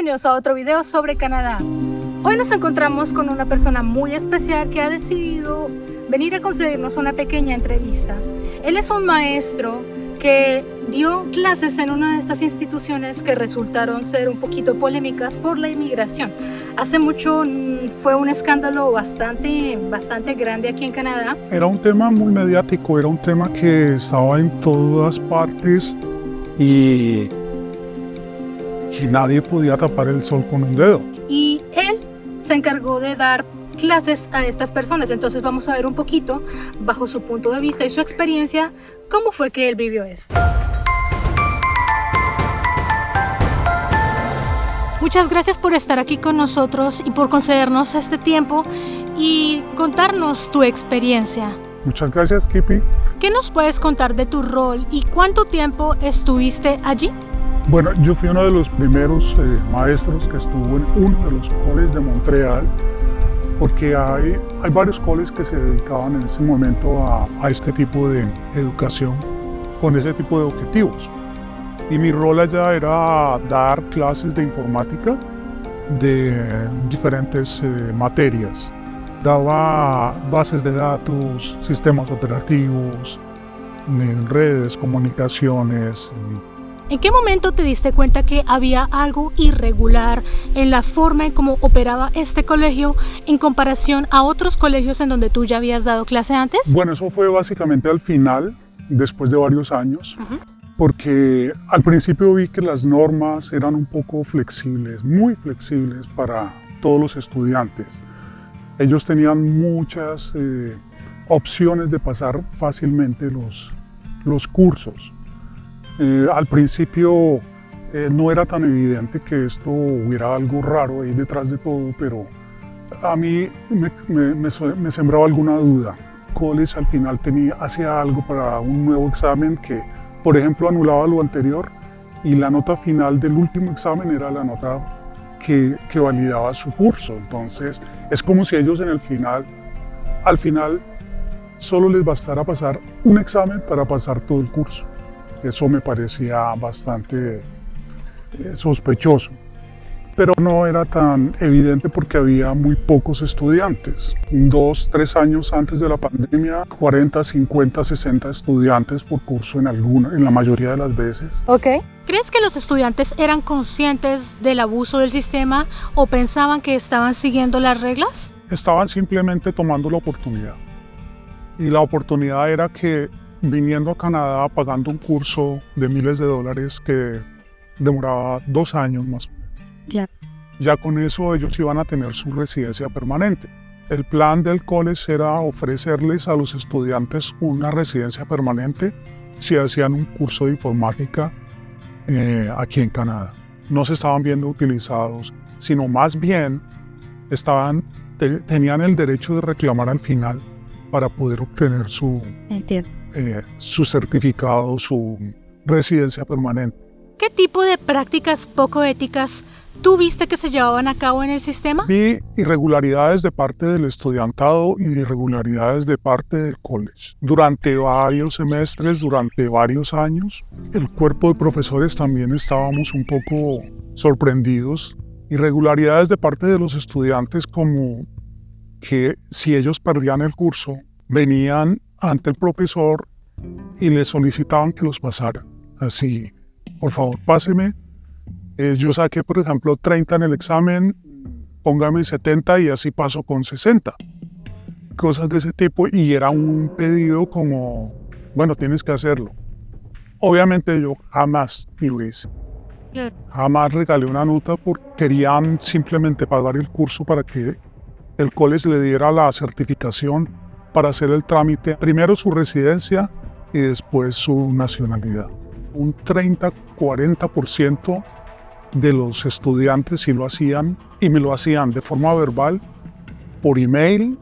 bienvenidos a otro video sobre Canadá. Hoy nos encontramos con una persona muy especial que ha decidido venir a concedernos una pequeña entrevista. Él es un maestro que dio clases en una de estas instituciones que resultaron ser un poquito polémicas por la inmigración. Hace mucho fue un escándalo bastante grande aquí en Canadá. Era un tema muy mediático, era un tema que estaba en todas partes y nadie podía tapar el sol con un dedo. Y él se encargó de dar clases a estas personas. Entonces vamos a ver un poquito, bajo su punto de vista y su experiencia, cómo fue que él vivió esto. Muchas gracias por estar aquí con nosotros y por concedernos este tiempo y contarnos tu experiencia. Muchas gracias, Kipi. ¿Qué nos puedes contar de tu rol y cuánto tiempo estuviste allí? Bueno, yo fui uno de los primeros maestros que estuvo en uno de los coles de Montreal, porque hay varios coles que se dedicaban en ese momento a este tipo de educación, con ese tipo de objetivos. Y mi rol allá era dar clases de informática de diferentes materias. Daba bases de datos, sistemas operativos, redes, comunicaciones. ¿En qué momento te diste cuenta que había algo irregular en la forma en cómo operaba este colegio en comparación a otros colegios en donde tú ya habías dado clase antes? Bueno, eso fue básicamente al final, después de varios años, porque al principio vi que las normas eran un poco flexibles, muy flexibles para todos los estudiantes. Ellos tenían muchas opciones de pasar fácilmente los cursos. Al principio no era tan evidente que esto hubiera algo raro ahí detrás de todo, pero a mí me sembraba alguna duda. College al final hacía algo para un nuevo examen que, por ejemplo, anulaba lo anterior y la nota final del último examen era la nota que validaba su curso. Entonces es como si ellos al final solo les bastara pasar un examen para pasar todo el curso. Eso me parecía bastante sospechoso, pero no era tan evidente porque había muy pocos estudiantes. 2, 3 años antes de la pandemia, 40, 50, 60 estudiantes por curso en la mayoría de las veces. Okay. ¿Crees que los estudiantes eran conscientes del abuso del sistema o pensaban que estaban siguiendo las reglas? Estaban simplemente tomando la oportunidad. Y la oportunidad era que viniendo a Canadá pagando un curso de miles de dólares que demoraba 2 años más o menos. Ya con eso ellos iban a tener su residencia permanente. El plan del college era ofrecerles a los estudiantes una residencia permanente si hacían un curso de informática aquí en Canadá. No se estaban viendo utilizados, sino más bien tenían el derecho de reclamar al final para poder obtener su certificado, su residencia permanente. ¿Qué tipo de prácticas poco éticas tú viste que se llevaban a cabo en el sistema? Vi irregularidades de parte del estudiantado y irregularidades de parte del college. Durante varios semestres, durante varios años, el cuerpo de profesores también estábamos un poco sorprendidos. Irregularidades de parte de los estudiantes, como que si ellos perdían el curso, venían ante el profesor y le solicitaban que los pasara. Así, por favor, páseme. Yo saqué, por ejemplo, 30 en el examen, póngame 70 y así paso con 60. Cosas de ese tipo, y era un pedido como, bueno, tienes que hacerlo. Obviamente yo jamás lo hice. Jamás regalé una nota porque querían simplemente pagar el curso para que el college le diera la certificación para hacer el trámite, primero su residencia y después su nacionalidad. Un 30-40% de los estudiantes sí lo hacían, y me lo hacían de forma verbal, por email,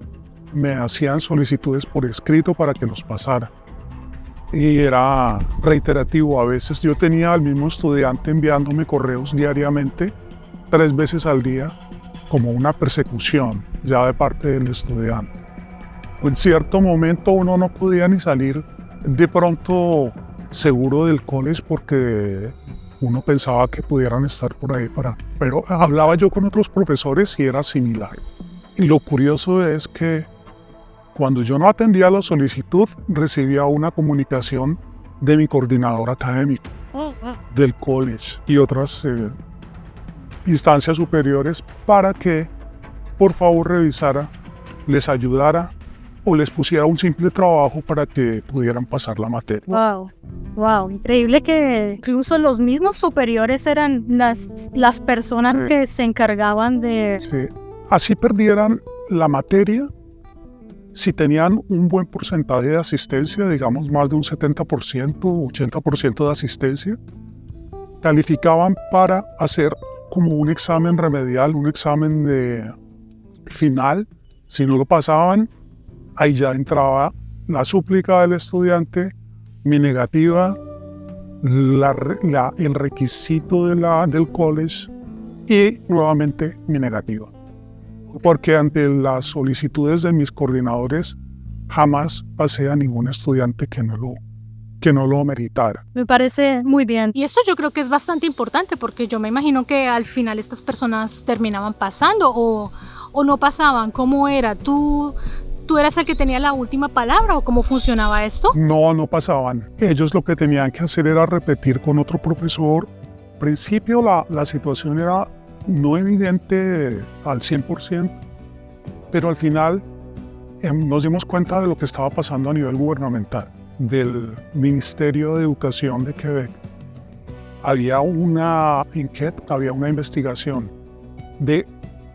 me hacían solicitudes por escrito para que los pasara. Y era reiterativo. A veces yo tenía al mismo estudiante enviándome correos diariamente, 3 veces al día, como una persecución ya de parte del estudiante. En cierto momento uno no podía ni salir de pronto seguro del college porque uno pensaba que pudieran estar por ahí pero hablaba yo con otros profesores y era similar. Y lo curioso es que cuando yo no atendía la solicitud, recibía una comunicación de mi coordinador académico, del college y otras instancias superiores para que por favor revisara, les ayudara o les pusiera un simple trabajo para que pudieran pasar la materia. Wow, increíble que incluso los mismos superiores eran las personas que se encargaban de... Sí. Así perdieran la materia, si tenían un buen porcentaje de asistencia, digamos más de un 70%, 80% de asistencia, calificaban para hacer como un examen remedial, un examen de final. Si no lo pasaban, ahí ya entraba la súplica del estudiante, mi negativa, el requisito del college y nuevamente mi negativa. Porque ante las solicitudes de mis coordinadores jamás pasé a ningún estudiante que no lo meritara. Me parece muy bien. Y esto yo creo que es bastante importante porque yo me imagino que al final estas personas terminaban pasando o no pasaban. ¿Cómo era? ¿Tú eras el que tenía la última palabra o cómo funcionaba esto? No pasaban. Ellos lo que tenían que hacer era repetir con otro profesor. Al principio la situación era no evidente al 100%, pero al final nos dimos cuenta de lo que estaba pasando a nivel gubernamental, del Ministerio de Educación de Quebec. Había una enquete, había una investigación de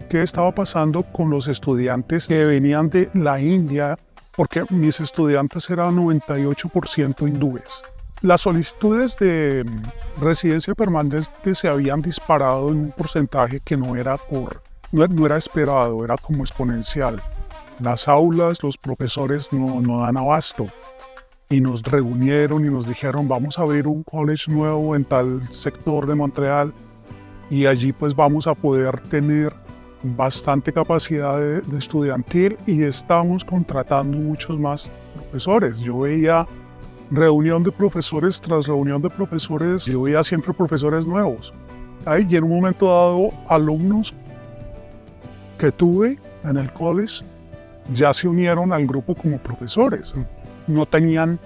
qué estaba pasando con los estudiantes que venían de la India, porque mis estudiantes eran 98% hindúes. Las solicitudes de residencia permanente se habían disparado en un porcentaje que no era esperado, era como exponencial. Las aulas, los profesores no dan abasto. Y nos reunieron y nos dijeron, vamos a abrir un college nuevo en tal sector de Montreal y allí pues vamos a poder tener bastante capacidad de estudiantil y estamos contratando muchos más profesores. Yo veía reunión de profesores tras reunión de profesores, yo veía siempre profesores nuevos. Y en un momento dado, alumnos que tuve en el college ya se unieron al grupo como profesores. No tenían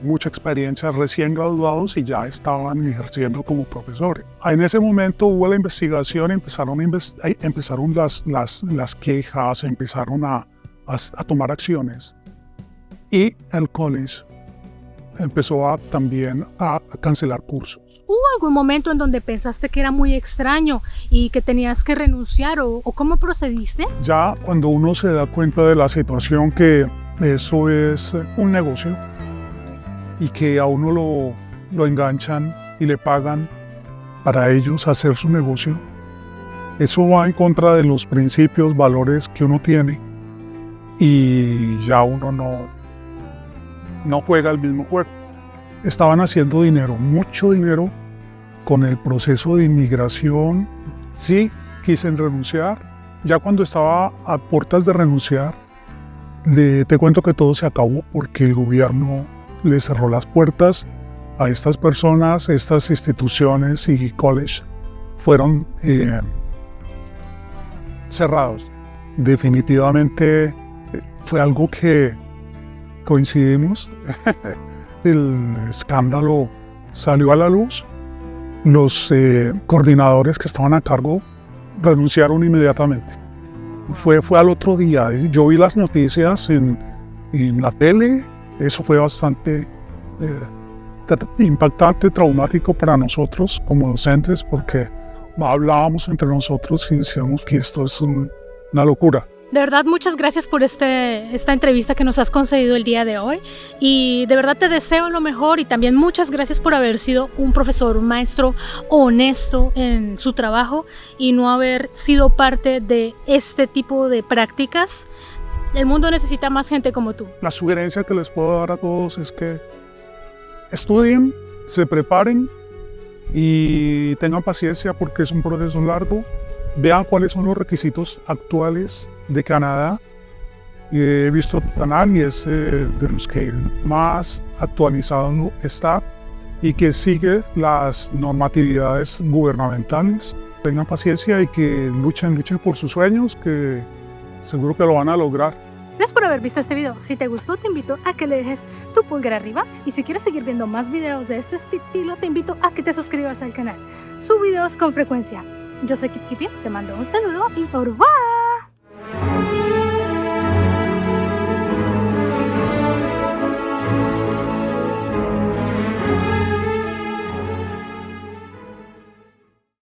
mucha experiencia, recién graduados y ya estaban ejerciendo como profesores. En ese momento hubo la investigación, empezaron las quejas, empezaron a tomar acciones y el college empezó también a cancelar cursos. ¿Hubo algún momento en donde pensaste que era muy extraño y que tenías que renunciar o cómo procediste? Ya cuando uno se da cuenta de la situación, que eso es un negocio y que a uno lo enganchan y le pagan para ellos hacer su negocio, eso va en contra de los principios, valores que uno tiene y ya uno no juega el mismo juego. Estaban haciendo dinero, mucho dinero, con el proceso de inmigración. Sí, quise renunciar. Ya cuando estaba a puertas de renunciar, te cuento que todo se acabó porque el gobierno le cerró las puertas a estas personas, estas instituciones y college fueron cerrados. Definitivamente fue algo que coincidimos. El escándalo salió a la luz. Los coordinadores que estaban a cargo renunciaron inmediatamente. Fue al otro día. Yo vi las noticias en la tele. Eso fue bastante impactante, traumático para nosotros como docentes, porque hablábamos entre nosotros y decíamos que esto es una locura. De verdad, muchas gracias por esta entrevista que nos has concedido el día de hoy y de verdad te deseo lo mejor y también muchas gracias por haber sido un profesor, un maestro honesto en su trabajo y no haber sido parte de este tipo de prácticas. El mundo necesita más gente como tú. La sugerencia que les puedo dar a todos es que estudien, se preparen y tengan paciencia porque es un proceso largo. Vean cuáles son los requisitos actuales de Canadá. He visto tu canal y es de los que más actualizado está. y que sigue las normatividades gubernamentales. Tengan paciencia y que luchen por sus sueños, que seguro que lo van a lograr. Gracias por haber visto este video. Si te gustó, te invito a que le dejes tu pulgar arriba. Y si quieres seguir viendo más videos de este estilo, te invito a que te suscribas al canal. Subo videos con frecuencia. Yo soy Kip Kipia, te mando un saludo y au revoir.